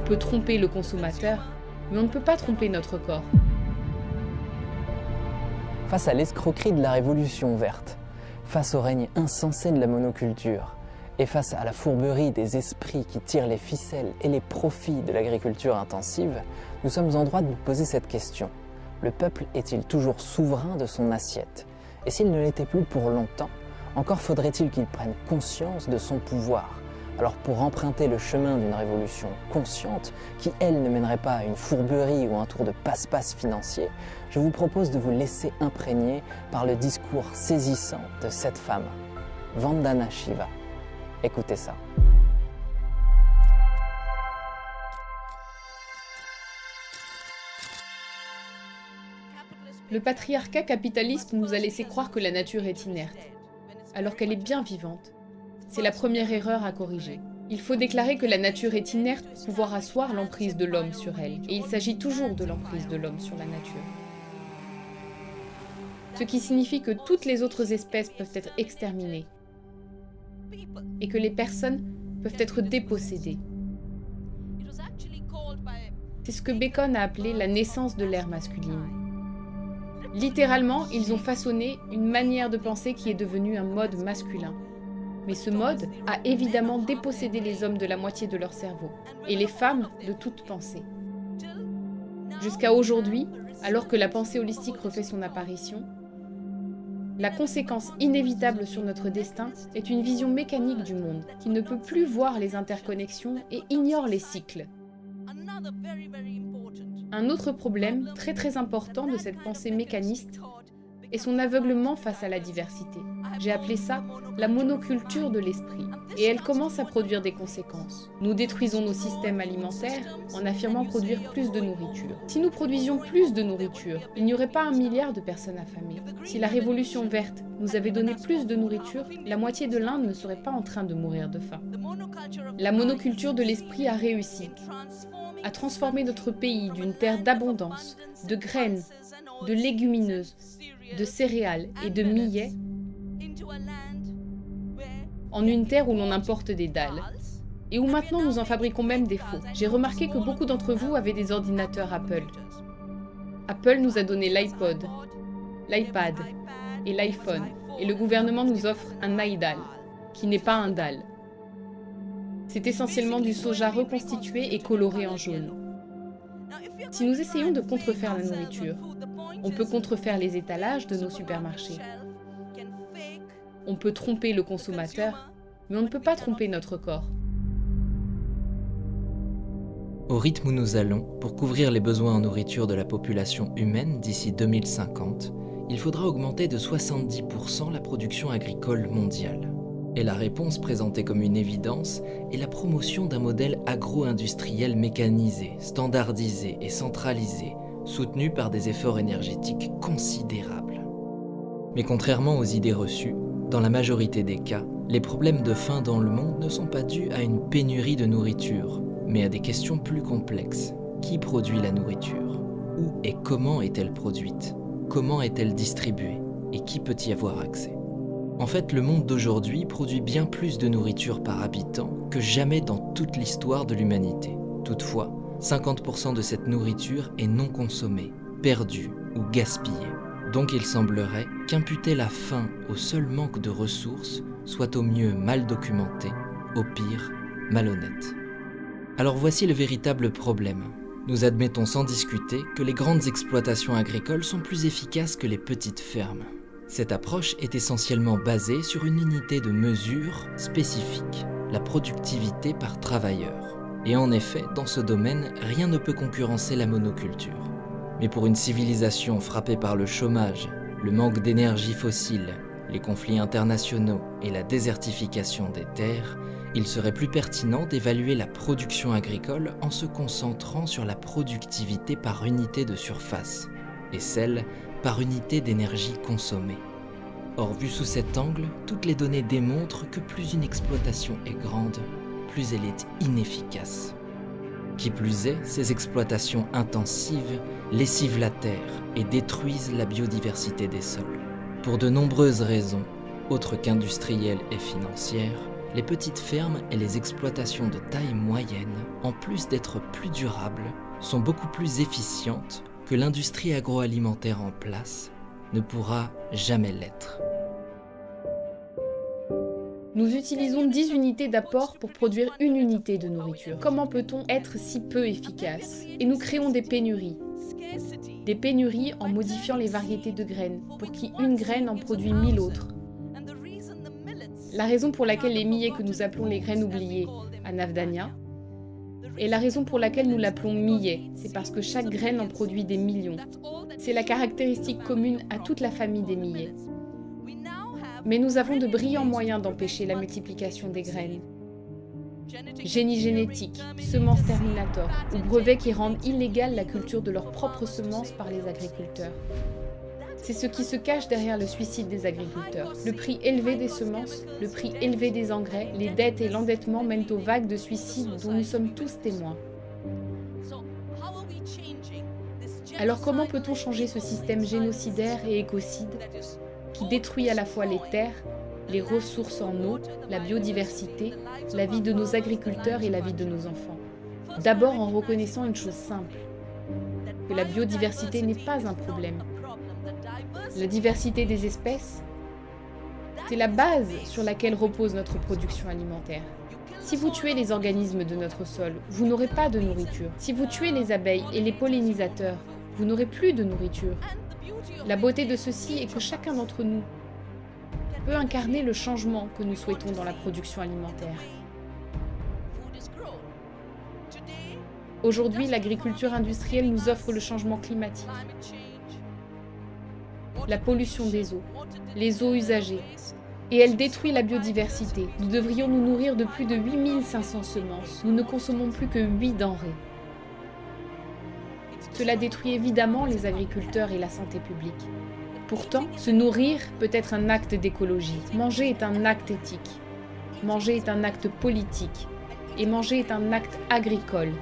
peut tromper le consommateur, mais on ne peut pas tromper notre corps. Face à l'escroquerie de la révolution verte, face au règne insensé de la monoculture, et face à la fourberie des esprits qui tirent les ficelles et les profits de l'agriculture intensive, nous sommes en droit de nous poser cette question. Le peuple est-il toujours souverain de son assiette? Et s'il ne l'était plus pour longtemps, encore faudrait-il qu'il prenne conscience de son pouvoir? Alors pour emprunter le chemin d'une révolution consciente, qui elle ne mènerait pas à une fourberie ou un tour de passe-passe financier, je vous propose de vous laisser imprégner par le discours saisissant de cette femme, Vandana Shiva. Écoutez ça. Le patriarcat capitaliste nous a laissé croire que la nature est inerte, alors qu'elle est bien vivante. C'est la première erreur à corriger. Il faut déclarer que la nature est inerte pour pouvoir asseoir l'emprise de l'homme sur elle, et il s'agit toujours de l'emprise de l'homme sur la nature. Ce qui signifie que toutes les autres espèces peuvent être exterminées, et que les personnes peuvent être dépossédées. C'est ce que Bacon a appelé la naissance de l'ère masculine. Littéralement, ils ont façonné une manière de penser qui est devenue un mode masculin. Mais ce mode a évidemment dépossédé les hommes de la moitié de leur cerveau, et les femmes de toute pensée. Jusqu'à aujourd'hui, alors que la pensée holistique refait son apparition, la conséquence inévitable sur notre destin est une vision mécanique du monde, qui ne peut plus voir les interconnexions et ignore les cycles. Un autre problème très important de cette pensée mécaniste est son aveuglement face à la diversité. J'ai appelé ça la monoculture de l'esprit, et elle commence à produire des conséquences. Nous détruisons nos systèmes alimentaires en affirmant produire plus de nourriture. Si nous produisions plus de nourriture, il n'y aurait pas 1 milliard de personnes affamées. Si la révolution verte nous avait donné plus de nourriture, la moitié de l'Inde ne serait pas en train de mourir de faim. La monoculture de l'esprit a réussi à transformer notre pays d'une terre d'abondance, de graines, de légumineuses, de céréales et de millets en une terre où l'on importe des dalles, et où maintenant nous en fabriquons même des faux. J'ai remarqué que beaucoup d'entre vous avaient des ordinateurs Apple. Apple nous a donné l'iPod, l'iPad et l'iPhone, et le gouvernement nous offre un iDAL, qui n'est pas un DAL. C'est essentiellement du soja reconstitué et coloré en jaune. Si nous essayons de contrefaire la nourriture, on peut contrefaire les étalages de nos supermarchés. On peut tromper le consommateur, mais on ne peut pas tromper notre corps. Au rythme où nous allons, pour couvrir les besoins en nourriture de la population humaine d'ici 2050, il faudra augmenter de 70% la production agricole mondiale. Et la réponse présentée comme une évidence est la promotion d'un modèle agro-industriel mécanisé, standardisé et centralisé, soutenu par des efforts énergétiques considérables. Mais contrairement aux idées reçues, dans la majorité des cas, les problèmes de faim dans le monde ne sont pas dus à une pénurie de nourriture, mais à des questions plus complexes. Qui produit la nourriture? Où et comment est-elle produite? Comment est-elle distribuée? Et qui peut y avoir accès? En fait, le monde d'aujourd'hui produit bien plus de nourriture par habitant que jamais dans toute l'histoire de l'humanité. Toutefois, 50% de cette nourriture est non consommée, perdue ou gaspillée. Donc il semblerait qu'imputer la faim au seul manque de ressources soit au mieux mal documenté, au pire malhonnête. Alors voici le véritable problème. Nous admettons sans discuter que les grandes exploitations agricoles sont plus efficaces que les petites fermes. Cette approche est essentiellement basée sur une unité de mesure spécifique, la productivité par travailleur. Et en effet, dans ce domaine, rien ne peut concurrencer la monoculture. Mais pour une civilisation frappée par le chômage, le manque d'énergie fossile, les conflits internationaux et la désertification des terres, il serait plus pertinent d'évaluer la production agricole en se concentrant sur la productivité par unité de surface, et celle par unité d'énergie consommée. Or, vu sous cet angle, toutes les données démontrent que plus une exploitation est grande, plus elle est inefficace. Qui plus est, ces exploitations intensives lessivent la terre et détruisent la biodiversité des sols. Pour de nombreuses raisons, autres qu'industrielles et financières, les petites fermes et les exploitations de taille moyenne, en plus d'être plus durables, sont beaucoup plus efficientes que l'industrie agroalimentaire en place ne pourra jamais l'être. Nous utilisons 10 unités d'apport pour produire une unité de nourriture. Comment peut-on être si peu efficace? Et nous créons des pénuries. Des pénuries en modifiant les variétés de graines, pour qu'une graine en produit 1000 autres. La raison pour laquelle les millets que nous appelons les graines oubliées, Anavdania, et la raison pour laquelle nous l'appelons millet, c'est parce que chaque graine en produit des millions. C'est la caractéristique commune à toute la famille des millets. Mais nous avons de brillants moyens d'empêcher la multiplication des graines. Génie génétique, semences terminator ou brevets qui rendent illégale la culture de leurs propres semences par les agriculteurs. C'est ce qui se cache derrière le suicide des agriculteurs. Le prix élevé des semences, le prix élevé des engrais, les dettes et l'endettement mènent aux vagues de suicides dont nous sommes tous témoins. Alors comment peut-on changer ce système génocidaire et écocide qui détruit à la fois les terres, les ressources en eau, la biodiversité, la vie de nos agriculteurs et la vie de nos enfants? D'abord en reconnaissant une chose simple, que la biodiversité n'est pas un problème. La diversité des espèces, c'est la base sur laquelle repose notre production alimentaire. Si vous tuez les organismes de notre sol, vous n'aurez pas de nourriture. Si vous tuez les abeilles et les pollinisateurs, vous n'aurez plus de nourriture. La beauté de ceci est que chacun d'entre nous peut incarner le changement que nous souhaitons dans la production alimentaire. Aujourd'hui, l'agriculture industrielle nous offre le changement climatique, la pollution des eaux, les eaux usagées, et elle détruit la biodiversité. Nous devrions nous nourrir de plus de 8500 semences. Nous ne consommons plus que 8 denrées. Cela détruit évidemment les agriculteurs et la santé publique. Pourtant, se nourrir peut être un acte d'écologie. Manger est un acte éthique. Manger est un acte politique. Et manger est un acte agricole.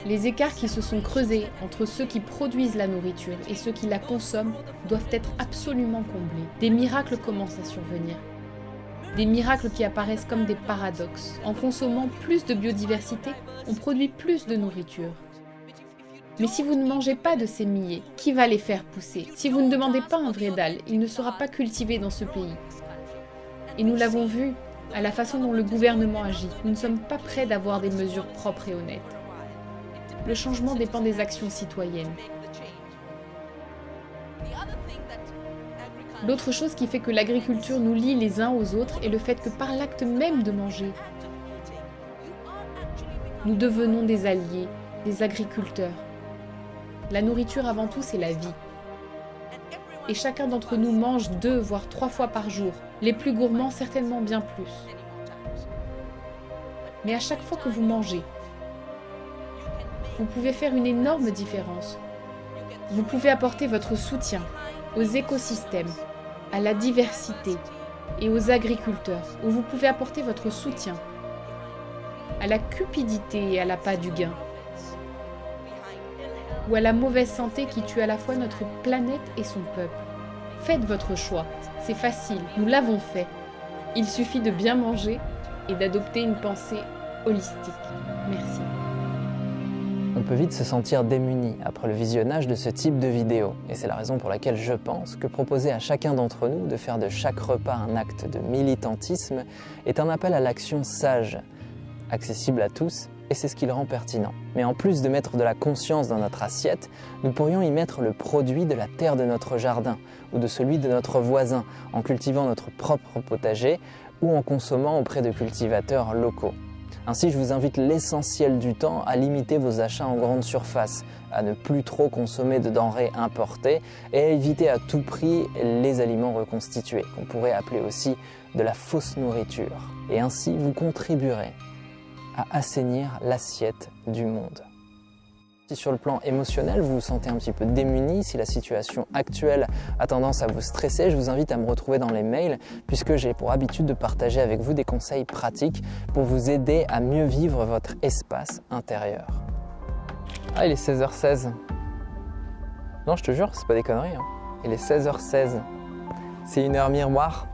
Les écarts qui se sont creusés entre ceux qui produisent la nourriture et ceux qui la consomment doivent être absolument comblés. Des miracles commencent à survenir. Des miracles qui apparaissent comme des paradoxes. En consommant plus de biodiversité, on produit plus de nourriture. Mais si vous ne mangez pas de ces millets, qui va les faire pousser? Si vous ne demandez pas un vrai dalle, il ne sera pas cultivé dans ce pays. Et nous l'avons vu à la façon dont le gouvernement agit. Nous ne sommes pas prêts d'avoir des mesures propres et honnêtes. Le changement dépend des actions citoyennes. L'autre chose qui fait que l'agriculture nous lie les uns aux autres est le fait que par l'acte même de manger, nous devenons des alliés, des agriculteurs. La nourriture avant tout, c'est la vie. Et chacun d'entre nous mange 2 voire 3 fois par jour. Les plus gourmands, certainement bien plus. Mais à chaque fois que vous mangez, vous pouvez faire une énorme différence. Vous pouvez apporter votre soutien aux écosystèmes, à la diversité et aux agriculteurs, ou vous pouvez apporter votre soutien à la cupidité et à l'appât du gain, ou à la mauvaise santé qui tue à la fois notre planète et son peuple. Faites votre choix, c'est facile, nous l'avons fait. Il suffit de bien manger et d'adopter une pensée holistique. Merci. On peut vite se sentir démuni après le visionnage de ce type de vidéo. Et c'est la raison pour laquelle je pense que proposer à chacun d'entre nous de faire de chaque repas un acte de militantisme est un appel à l'action sage, accessible à tous, et c'est ce qui le rend pertinent. Mais en plus de mettre de la conscience dans notre assiette, nous pourrions y mettre le produit de la terre de notre jardin ou de celui de notre voisin, en cultivant notre propre potager ou en consommant auprès de cultivateurs locaux. Ainsi, je vous invite l'essentiel du temps à limiter vos achats en grande surface, à ne plus trop consommer de denrées importées et à éviter à tout prix les aliments reconstitués, qu'on pourrait appeler aussi de la fausse nourriture. Et ainsi, vous contribuerez à assainir l'assiette du monde. Si sur le plan émotionnel, vous vous sentez un petit peu démuni, si la situation actuelle a tendance à vous stresser, je vous invite à me retrouver dans les mails puisque j'ai pour habitude de partager avec vous des conseils pratiques pour vous aider à mieux vivre votre espace intérieur. Ah, il est 16h16. Non, je te jure, c'est pas des conneries. Hein. Il est 16h16. C'est une heure miroir.